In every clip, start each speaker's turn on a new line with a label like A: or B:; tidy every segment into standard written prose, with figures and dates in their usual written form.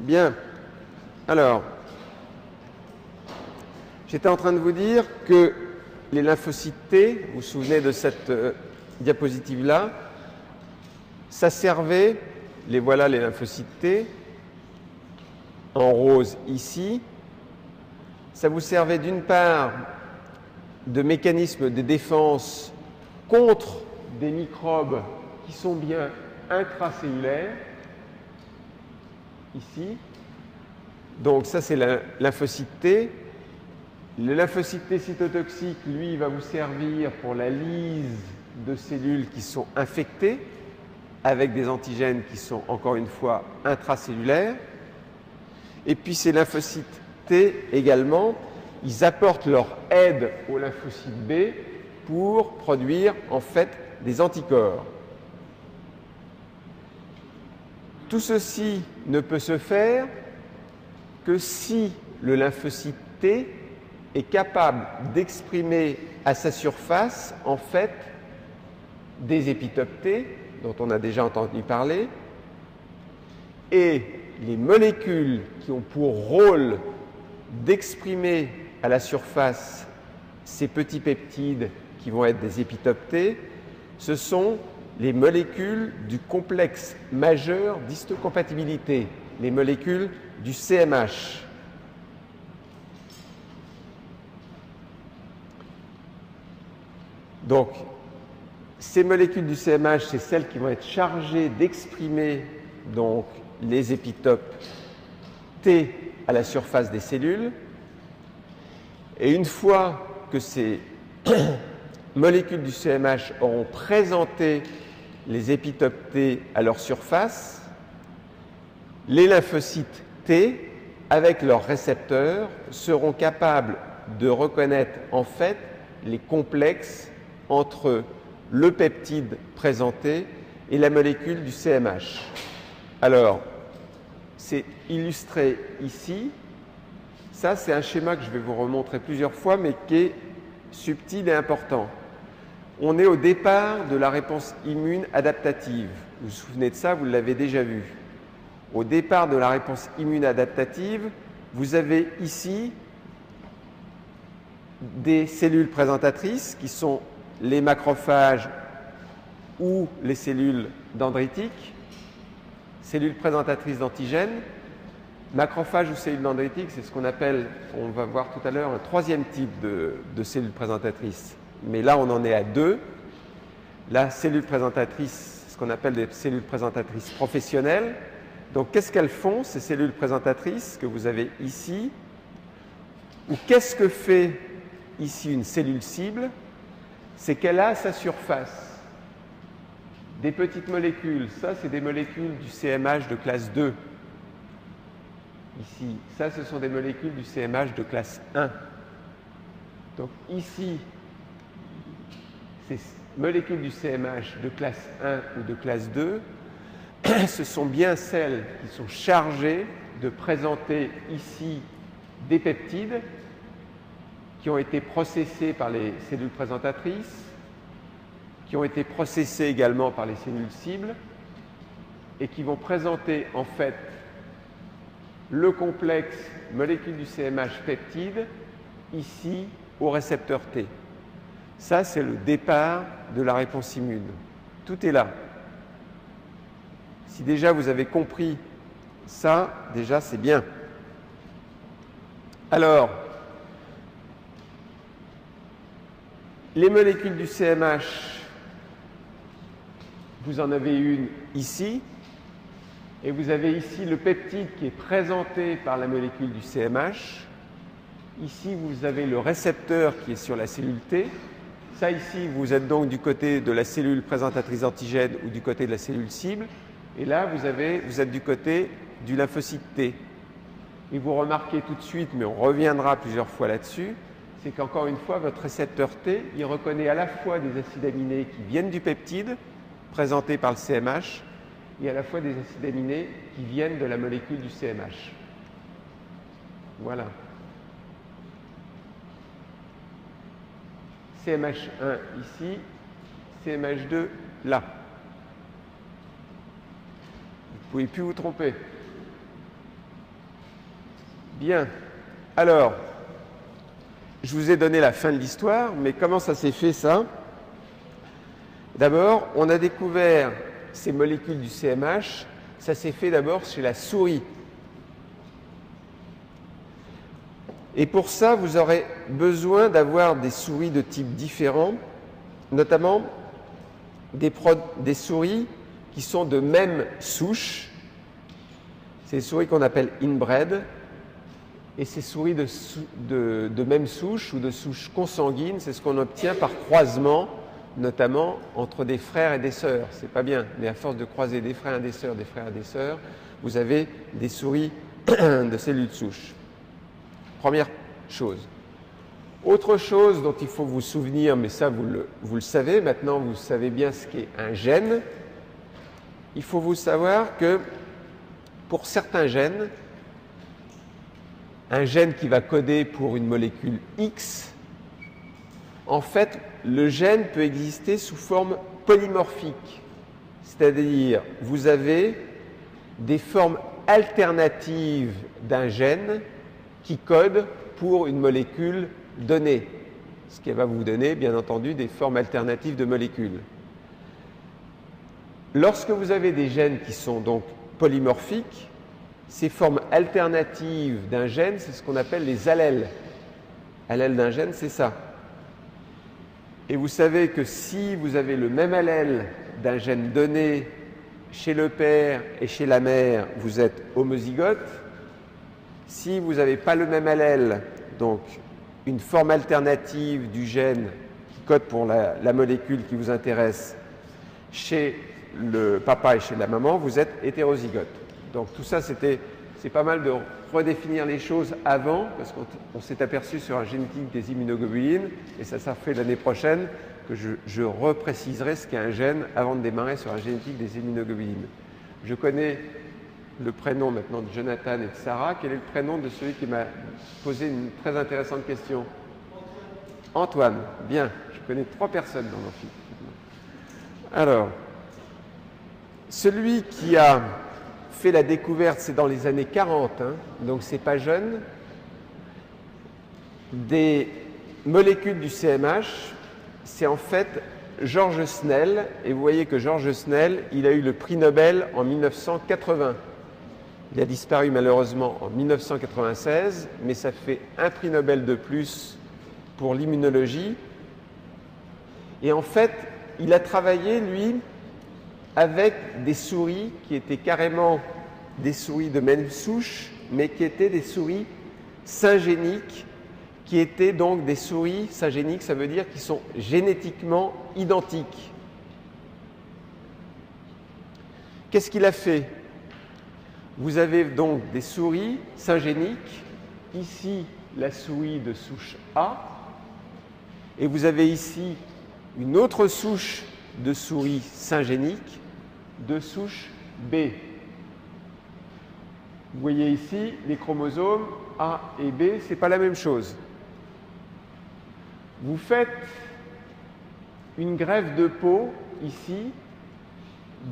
A: Bien. Alors, j'étais en train de vous dire que les lymphocytes T, vous vous souvenez de cette diapositive-là, ça servait, les voilà les lymphocytes T, en rose ici, ça vous servait d'une part de mécanisme de défense contre des microbes qui sont bien intracellulaires, ici. Donc ça c'est la lymphocyte T. Le lymphocyte T cytotoxique, lui, va vous servir pour la lyse de cellules qui sont infectées avec des antigènes qui sont encore une fois intracellulaires. Et puis ces lymphocytes T également, ils apportent leur aide aux lymphocytes B pour produire en fait des anticorps. Tout ceci ne peut se faire que si le lymphocyte T est capable d'exprimer à sa surface en fait des épitopes T dont on a déjà entendu parler, et les molécules qui ont pour rôle d'exprimer à la surface ces petits peptides qui vont être des épitopes T, ce sont les molécules du complexe majeur d'histocompatibilité, les molécules du CMH. Donc, ces molécules du CMH, c'est celles qui vont être chargées d'exprimer donc les épitopes T à la surface des cellules. Et une fois que ces molécules du CMH auront présenté les épitopes T à leur surface, les lymphocytes T, avec leurs récepteurs, seront capables de reconnaître en fait les complexes entre le peptide présenté et la molécule du CMH. Alors, c'est illustré ici. Ça, c'est un schéma que je vais vous remontrer plusieurs fois, mais qui est subtil et important. On est au départ de la réponse immune adaptative. Vous vous souvenez de ça, vous l'avez déjà vu. Au départ de la réponse immune adaptative, vous avez ici des cellules présentatrices qui sont les macrophages ou les cellules dendritiques, cellules présentatrices d'antigènes. Macrophages ou cellules dendritiques, c'est ce qu'on appelle, on va voir tout à l'heure, un troisième type de cellules présentatrices. Mais là, on en est à deux. La cellule présentatrice, ce qu'on appelle des cellules présentatrices professionnelles. Donc, qu'est-ce qu'elles font, ces cellules présentatrices que vous avez ici? Ou qu'est-ce que fait ici une cellule cible? C'est qu'elle a à sa surface des petites molécules. Ça, c'est des molécules du CMH de classe 2. Ici, ça, ce sont des molécules du CMH de classe 1. Donc ici, ces molécules du CMH de classe 1 ou de classe 2, ce sont bien celles qui sont chargées de présenter ici des peptides qui ont été processés par les cellules présentatrices, qui ont été processés également par les cellules cibles et qui vont présenter en fait le complexe molécule du CMH peptide ici au récepteur T. Ça, c'est le départ de la réponse immune. Tout est là. Si déjà vous avez compris ça, déjà c'est bien. Alors, les molécules du CMH, vous en avez une ici, et vous avez ici le peptide qui est présenté par la molécule du CMH. Ici, vous avez le récepteur qui est sur la cellule T. Ça, ici, vous êtes donc du côté de la cellule présentatrice d'antigène ou du côté de la cellule cible. Et là, vous êtes du côté du lymphocyte T. Et vous remarquez tout de suite, mais on reviendra plusieurs fois là-dessus, c'est qu'encore une fois, votre récepteur T, il reconnaît à la fois des acides aminés qui viennent du peptide, présenté par le CMH, et à la fois des acides aminés qui viennent de la molécule du CMH. Voilà. CMH1 ici, CMH2 là. Vous ne pouvez plus vous tromper. Bien. Alors, je vous ai donné la fin de l'histoire, mais comment ça s'est fait ça? D'abord, on a découvert ces molécules du CMH, ça s'est fait d'abord chez la souris. Et pour ça, vous aurez besoin d'avoir des souris de types différents, notamment des souris qui sont de même souche. C'est des souris qu'on appelle inbred. Et ces souris de même souche ou de souche consanguine, c'est ce qu'on obtient par croisement, notamment entre des frères et des sœurs. C'est pas bien, mais à force de croiser des frères et des sœurs, vous avez des souris de cellules de souche. Première chose. Autre chose dont il faut vous souvenir, mais ça vous le savez, maintenant vous savez bien ce qu'est un gène. Il faut vous savoir que pour certains gènes, un gène qui va coder pour une molécule X, en fait, le gène peut exister sous forme polymorphique. C'est-à-dire, vous avez des formes alternatives d'un gène qui code pour une molécule donnée. Ce qui va vous donner, bien entendu, des formes alternatives de molécules. Lorsque vous avez des gènes qui sont donc polymorphiques, ces formes alternatives d'un gène, c'est ce qu'on appelle les allèles. Allèle d'un gène, c'est ça. Et vous savez que si vous avez le même allèle d'un gène donné chez le père et chez la mère, vous êtes homozygote. Si vous n'avez pas le même allèle, donc une forme alternative du gène qui code pour la molécule qui vous intéresse chez le papa et chez la maman, vous êtes hétérozygote. Donc tout ça, c'est pas mal de redéfinir les choses avant, parce qu'on s'est aperçu sur la génétique des immunoglobulines, et ça fait l'année prochaine que je repréciserai ce qu'est un gène avant de démarrer sur la génétique des immunoglobulines. Je connais le prénom maintenant de Jonathan et de Sarah. Quel est le prénom de celui qui m'a posé une très intéressante question? Antoine. Bien, je connais 3 personnes dans l'amphi. Alors, celui qui a fait la découverte, c'est dans les années 40, donc c'est pas jeune, des molécules du CMH, c'est en fait George Snell, et vous voyez que George Snell, il a eu le prix Nobel en 1980. Il a disparu malheureusement en 1996, mais ça fait un prix Nobel de plus pour l'immunologie. Et en fait, il a travaillé, lui, avec des souris qui étaient carrément des souris de même souche, mais qui étaient des souris syngéniques, qui étaient donc des souris syngéniques, ça veut dire qu'ils sont génétiquement identiques. Qu'est-ce qu'il a fait? Vous avez donc des souris syngéniques, ici la souris de souche A, et vous avez ici une autre souche de souris syngéniques de souche B. Vous voyez ici les chromosomes A et B, ce n'est pas la même chose. Vous faites une greffe de peau ici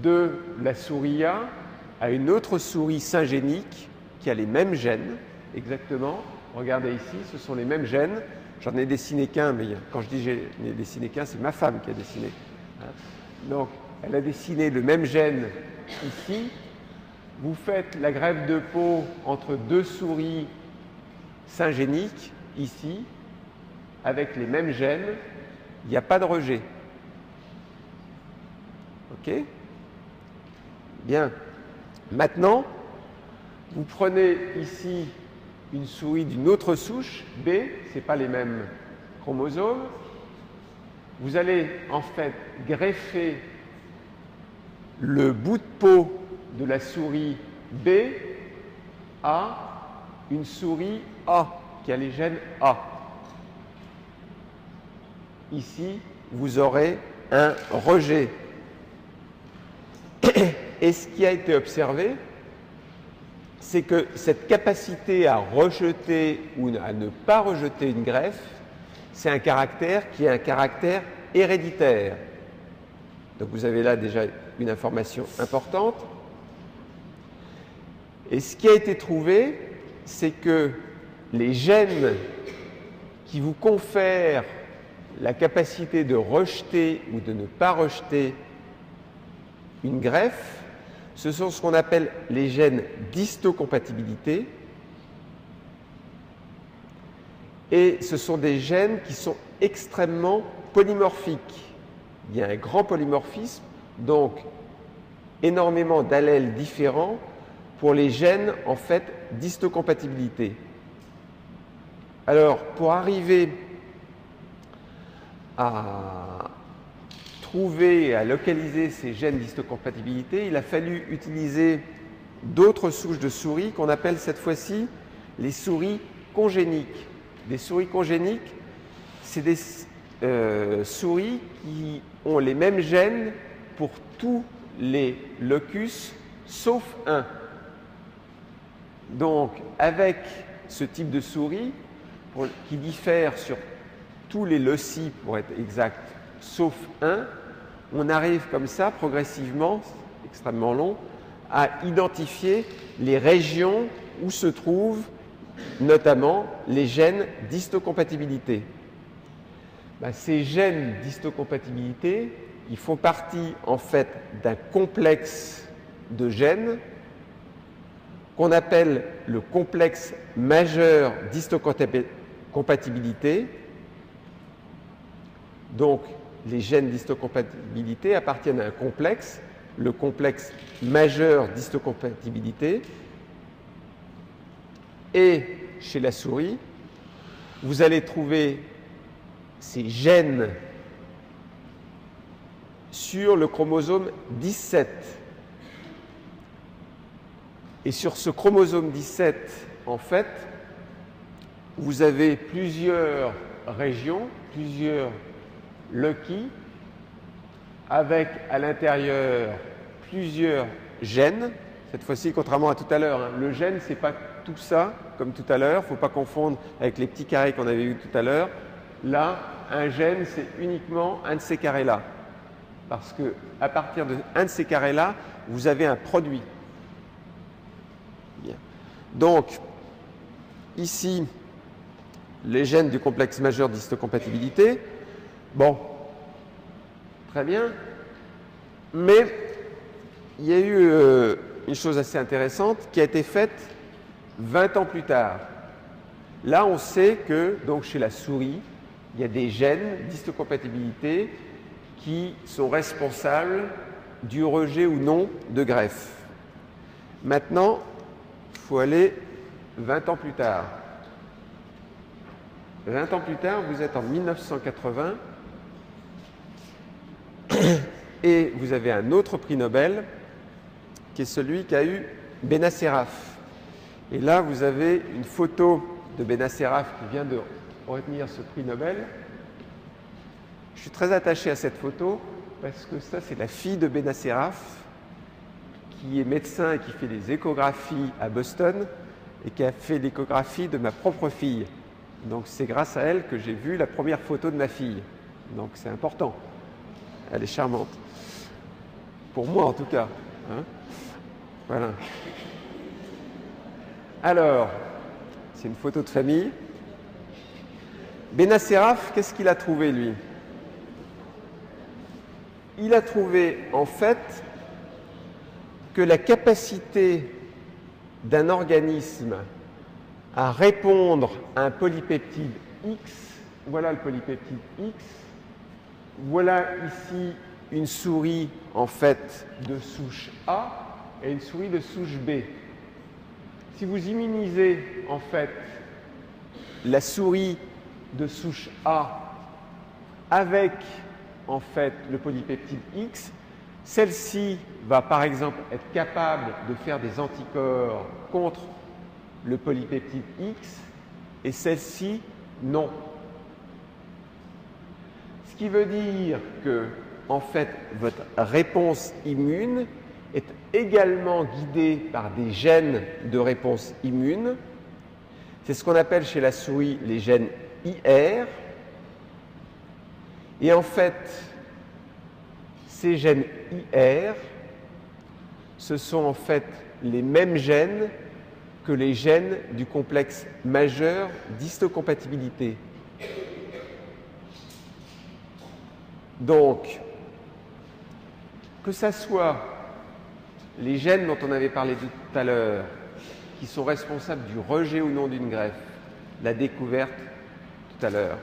A: de la souris A à une autre souris syngénique qui a les mêmes gènes, exactement. Regardez ici, ce sont les mêmes gènes. J'en ai dessiné qu'un, mais quand je dis j'ai dessiné qu'un, c'est ma femme qui a dessiné. Donc, elle a dessiné le même gène ici. Vous faites la greffe de peau entre 2 souris syngéniques, ici, avec les mêmes gènes. Il n'y a pas de rejet. OK? Bien. Maintenant, vous prenez ici une souris d'une autre souche, B, ce n'est pas les mêmes chromosomes. Vous allez en fait greffer le bout de peau de la souris B à une souris A qui a les gènes A. Ici, vous aurez un rejet. Et ce qui a été observé, c'est que cette capacité à rejeter ou à ne pas rejeter une greffe, c'est un caractère qui est un caractère héréditaire. Donc vous avez là déjà une information importante. Et ce qui a été trouvé, c'est que les gènes qui vous confèrent la capacité de rejeter ou de ne pas rejeter une greffe, ce sont ce qu'on appelle les gènes d'histocompatibilité. Et ce sont des gènes qui sont extrêmement polymorphiques. Il y a un grand polymorphisme, donc énormément d'allèles différents pour les gènes en fait d'histocompatibilité. Alors, pour arriver à trouver et à localiser ces gènes d'histocompatibilité, il a fallu utiliser d'autres souches de souris qu'on appelle cette fois-ci les souris congéniques. Des souris congéniques, c'est des souris qui ont les mêmes gènes pour tous les locus sauf un. Donc, avec ce type de souris, qui diffère sur tous les loci, pour être exact, sauf un, on arrive comme ça, progressivement, c'est extrêmement long, à identifier les régions où se trouvent notamment les gènes d'histocompatibilité. Ces gènes d'histocompatibilité, ils font partie en fait d'un complexe de gènes qu'on appelle le complexe majeur d'histocompatibilité. Donc, les gènes d'histocompatibilité appartiennent à un complexe, le complexe majeur d'histocompatibilité. Et chez la souris, vous allez trouver ces gènes sur le chromosome 17. Et sur ce chromosome 17, en fait, vous avez plusieurs régions, plusieurs loci, avec à l'intérieur plusieurs gènes. Cette fois-ci, contrairement à tout à l'heure, le gène, ce n'est pas tout ça, comme tout à l'heure. Il ne faut pas confondre avec les petits carrés qu'on avait vus tout à l'heure. Là, un gène, c'est uniquement un de ces carrés-là. Parce qu'à partir d'un de ces carrés-là, vous avez un produit. Bien. Donc, ici, les gènes du complexe majeur d'histocompatibilité. Bon, très bien. Mais il y a eu une chose assez intéressante qui a été faite 20 ans plus tard. Là, on sait que donc, chez la souris, il y a des gènes d'histocompatibilité qui sont responsables du rejet ou non de greffe. Maintenant, il faut aller 20 ans plus tard. 20 ans plus tard, vous êtes en 1980 et vous avez un autre prix Nobel qui est celui qu'a eu Benacerraf. Et là, vous avez une photo de Benacerraf qui vient de retenir ce prix Nobel. Je suis très attaché à cette photo parce que ça, c'est la fille de Benacerraf qui est médecin et qui fait des échographies à Boston et qui a fait l'échographie de ma propre fille. Donc, c'est grâce à elle que j'ai vu la première photo de ma fille. Donc, c'est important. Elle est charmante. Pour moi, en tout cas. Hein? Voilà. Alors, c'est une photo de famille. Benacerraf, qu'est-ce qu'il a trouvé, lui? Il a trouvé, en fait, que la capacité d'un organisme à répondre à un polypeptide X, voilà le polypeptide X, voilà ici une souris, en fait, de souche A et une souris de souche B. Si vous immunisez, en fait, la souris de souche A avec, en fait, le polypeptide X, celle-ci va, par exemple, être capable de faire des anticorps contre le polypeptide X et celle-ci, non. Ce qui veut dire que, en fait, votre réponse immune est également guidée par des gènes de réponse immune. C'est ce qu'on appelle chez la souris les gènes IR. Et en fait, ces gènes IR, ce sont en fait les mêmes gènes que les gènes du complexe majeur d'histocompatibilité. Donc, que ce soit les gènes dont on avait parlé tout à l'heure, qui sont responsables du rejet ou non d'une greffe, la découverte tout à l'heure,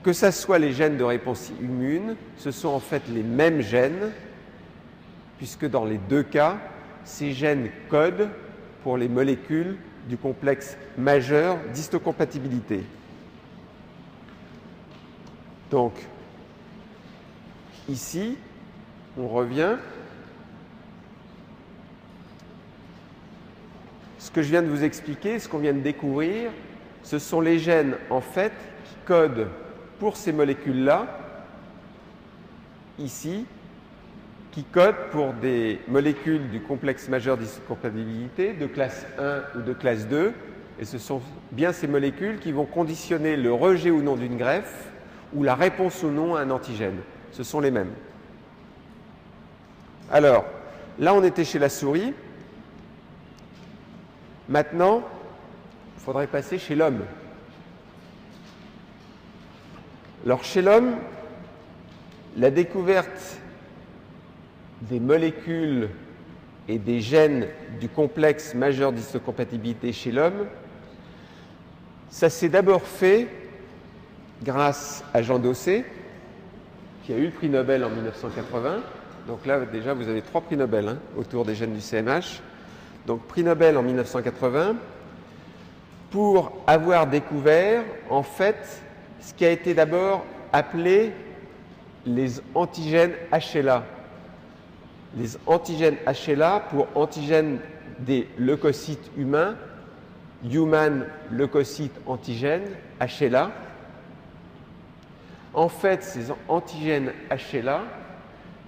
A: que ce soit les gènes de réponse immune, ce sont en fait les mêmes gènes, puisque dans les deux cas, ces gènes codent pour les molécules du complexe majeur d'histocompatibilité. Donc, ici, on revient. Ce que je viens de vous expliquer, ce qu'on vient de découvrir, ce sont les gènes, en fait, qui codent pour ces molécules-là, ici, qui codent pour des molécules du complexe majeur d'histocompatibilité de classe 1 ou de classe 2. Et ce sont bien ces molécules qui vont conditionner le rejet ou non d'une greffe ou la réponse ou non à un antigène. Ce sont les mêmes. Alors, là, on était chez la souris. Maintenant, il faudrait passer chez l'homme. Alors, chez l'homme, la découverte des molécules et des gènes du complexe majeur d'histocompatibilité chez l'homme, ça s'est d'abord fait grâce à Jean Dossé, qui a eu le prix Nobel en 1980. Donc là, déjà, vous avez 3 prix Nobel autour des gènes du CMH. Donc, prix Nobel en 1980, pour avoir découvert, en fait, ce qui a été d'abord appelé les antigènes HLA. Les antigènes HLA pour antigènes des leucocytes humains, Human Leucocyte Antigène, HLA. En fait, ces antigènes HLA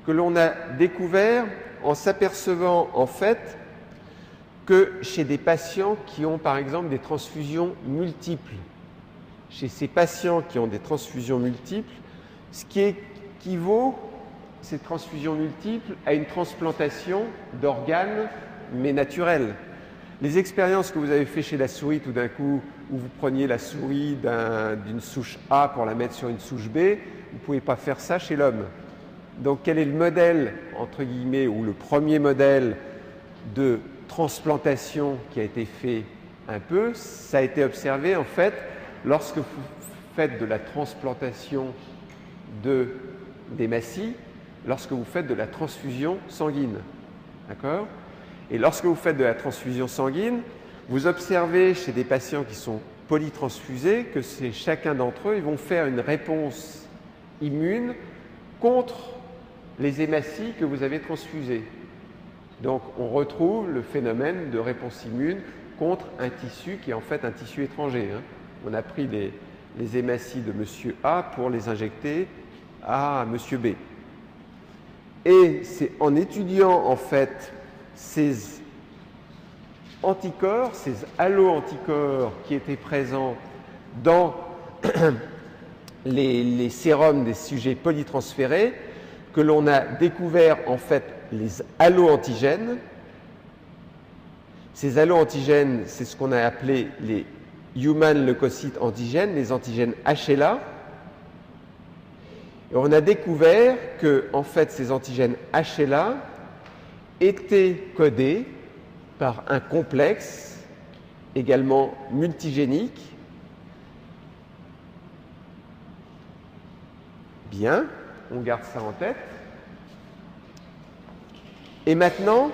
A: que l'on a découvert en s'apercevant en fait que chez des patients qui ont par exemple des transfusions multiples, chez ces patients qui ont des transfusions multiples, ce qui équivaut, ces transfusions multiples, à une transplantation d'organes, mais naturels. Les expériences que vous avez faites chez la souris tout d'un coup, où vous preniez la souris d'une souche A pour la mettre sur une souche B, vous ne pouvez pas faire ça chez l'homme. Donc quel est le modèle, entre guillemets, ou le premier modèle de transplantation qui a été fait un peu? Ça a été observé en fait lorsque vous faites de la transplantation d'hématies, lorsque vous faites de la transfusion sanguine. D'accord ? Et lorsque vous faites de la transfusion sanguine, vous observez chez des patients qui sont polytransfusés que chacun d'entre eux, ils vont faire une réponse immune contre les hématies que vous avez transfusées. Donc, on retrouve le phénomène de réponse immune contre un tissu qui est en fait un tissu étranger. On a pris les hématies de monsieur A pour les injecter à monsieur B. Et c'est en étudiant en fait ces anticorps, ces allo-anticorps qui étaient présents dans les sérums des sujets polytransférés que l'on a découvert en fait les allo-antigènes. Ces allo-antigènes, c'est ce qu'on a appelé les Human Leucocyte Antigènes, les antigènes HLA. Et on a découvert que en fait, ces antigènes HLA étaient codés par un complexe également multigénique. Bien, on garde ça en tête. Et maintenant,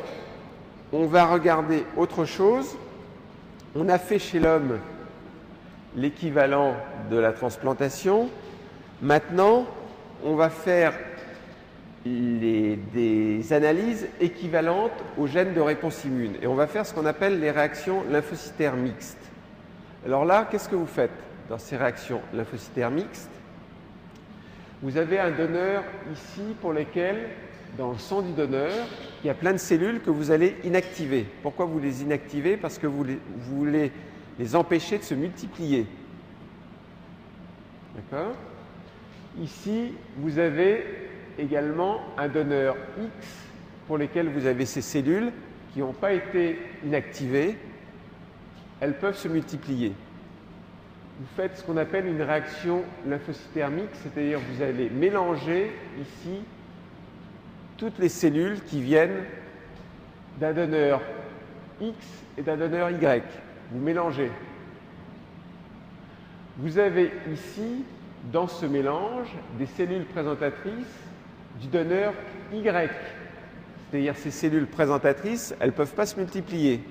A: on va regarder autre chose. On a fait chez l'homme l'équivalent de la transplantation. Maintenant, on va faire des analyses équivalentes aux gènes de réponse immune. Et on va faire ce qu'on appelle les réactions lymphocytaires mixtes. Alors là, qu'est-ce que vous faites dans ces réactions lymphocytaires mixtes? Vous avez un donneur ici pour lequel, dans le sang du donneur, il y a plein de cellules que vous allez inactiver. Pourquoi vous les inactivez? Parce que vous voulez les empêcher de se multiplier. D'accord? Ici, vous avez également un donneur X pour lequel vous avez ces cellules qui n'ont pas été inactivées elles peuvent se multiplier. Vous faites ce qu'on appelle une réaction lymphocythermique, c'est-à-dire vous allez mélanger ici toutes les cellules qui viennent d'un donneur X et d'un donneur Y. Vous mélangez. Vous avez ici, dans ce mélange, des cellules présentatrices du donneur Y. C'est-à-dire ces cellules présentatrices, elles ne peuvent pas se multiplier.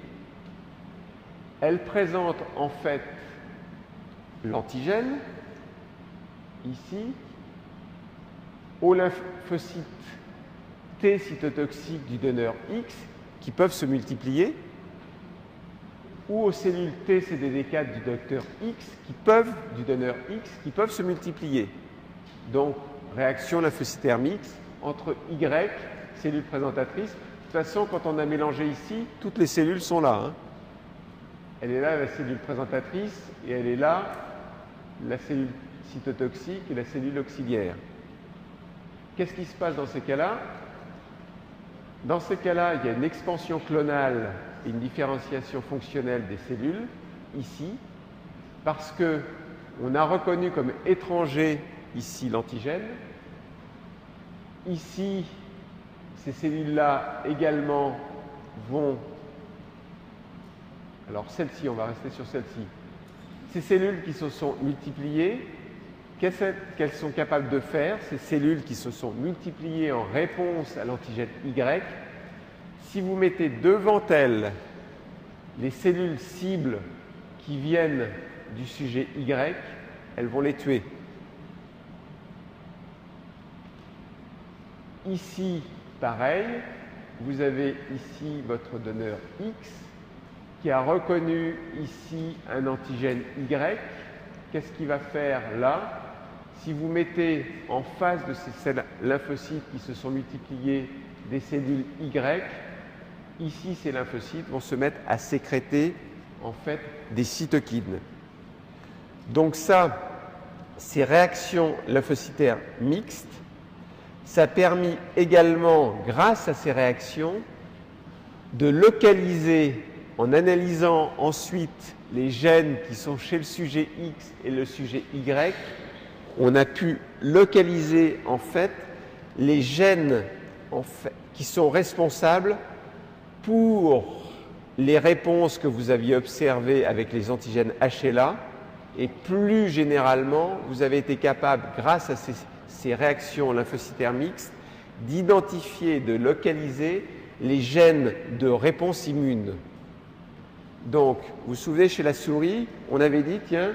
A: Elles présentent en fait l'antigène, ici, aux lymphocytes T cytotoxiques du donneur X qui peuvent se multiplier, ou aux cellules T CD4 du donneur X qui peuvent se multiplier. Donc, réaction lymphocythermique entre Y, cellules présentatrices. De toute façon, quand on a mélangé ici, toutes les cellules sont là. Hein. Elle est là, la cellule présentatrice, et elle est là, la cellule cytotoxique et la cellule auxiliaire. Qu'est-ce qui se passe dans ces cas-là? Dans ces cas-là, il y a une expansion clonale et une différenciation fonctionnelle des cellules, ici, parce qu'on a reconnu comme étranger ici l'antigène. Ici, ces cellules-là également vont... Alors celle-ci, on va rester sur celle-ci. Ces cellules qui se sont multipliées, qu'elles sont capables de faire, ces cellules qui se sont multipliées en réponse à l'antigène Y, si vous mettez devant elles les cellules cibles qui viennent du sujet Y, elles vont les tuer. Ici, pareil, vous avez ici votre donneur X qui a reconnu ici un antigène Y. Qu'est-ce qu'il va faire là? Si vous mettez en face de ces lymphocytes qui se sont multipliés des cellules Y, ici ces lymphocytes vont se mettre à sécréter en fait des cytokines. Donc ça, ces réactions lymphocytaires mixtes, ça a permis également, grâce à ces réactions, de localiser, en analysant ensuite les gènes qui sont chez le sujet X et le sujet Y, on a pu localiser en fait les gènes qui sont responsables pour les réponses que vous aviez observées avec les antigènes HLA, et plus généralement, vous avez été capable, grâce à ces réactions lymphocytaires mixtes, d'identifier, de localiser les gènes de réponse immune. Donc, vous vous souvenez, chez la souris, on avait dit, tiens,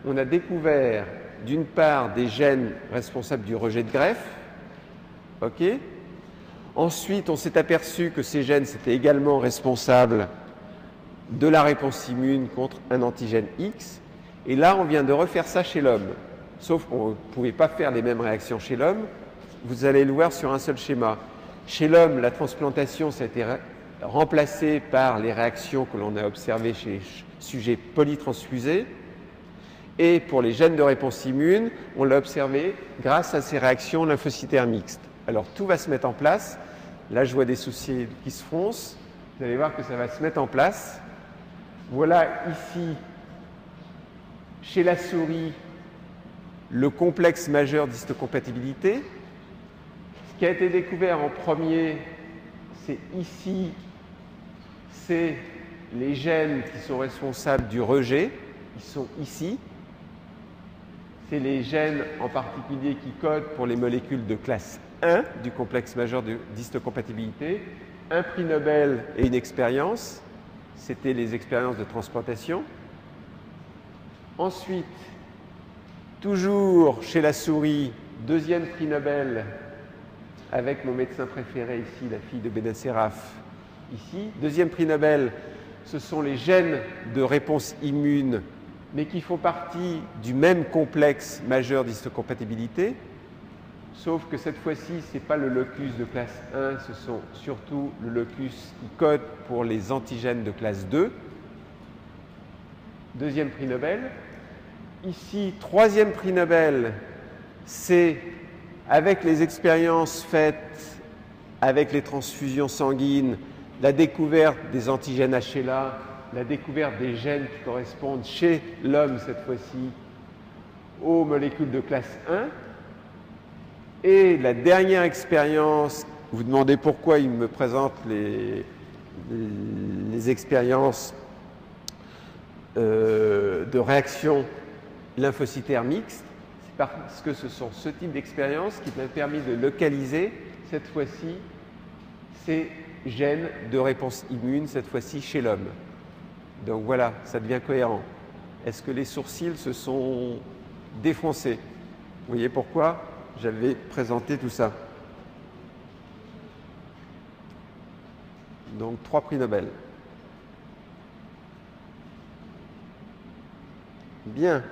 A: on a découvert d'une part des gènes responsables du rejet de greffe, ok. Ensuite, on s'est aperçu que ces gènes étaient également responsables de la réponse immune contre un antigène X. Et là, on vient de refaire ça chez l'homme. Sauf qu'on ne pouvait pas faire les mêmes réactions chez l'homme. Vous allez le voir sur un seul schéma. Chez l'homme, la transplantation, ça a été remplacé par les réactions que l'on a observées chez les sujets polytransfusés. Et pour les gènes de réponse immune, on l'a observé grâce à ces réactions lymphocytaires mixtes. Alors tout va se mettre en place. Là, je vois des sourcils qui se froncent. Vous allez voir que ça va se mettre en place. Voilà ici, chez la souris, le complexe majeur d'histocompatibilité. Ce qui a été découvert en premier, c'est ici, c'est les gènes qui sont responsables du rejet. Ils sont ici. C'est les gènes en particulier qui codent pour les molécules de classe 1 du complexe majeur d'histocompatibilité. Un prix Nobel et une expérience, c'était les expériences de transplantation. Ensuite, toujours chez la souris, deuxième prix Nobel avec mon médecin préféré ici, la fille de Benacerraf, ici. Deuxième prix Nobel, ce sont les gènes de réponse immune, mais qui font partie du même complexe majeur d'histocompatibilité, sauf que cette fois-ci, ce n'est pas le locus de classe 1, ce sont surtout le locus qui code pour les antigènes de classe 2. Deuxième prix Nobel. Ici, troisième prix Nobel, c'est avec les expériences faites avec les transfusions sanguines, la découverte des antigènes HLA, la découverte des gènes qui correspondent chez l'homme, cette fois-ci, aux molécules de classe 1. Et la dernière expérience, vous vous demandez pourquoi il me présente les expériences de réaction lymphocytaire mixte, c'est parce que ce sont ce type d'expériences qui m'a permis de localiser, cette fois-ci, ces gènes de réponse immune, cette fois-ci chez l'homme. Donc voilà, ça devient cohérent. Est-ce que les sourcils se sont défoncés? Vous voyez pourquoi j'avais présenté tout ça. Donc 3 prix Nobel. Bien.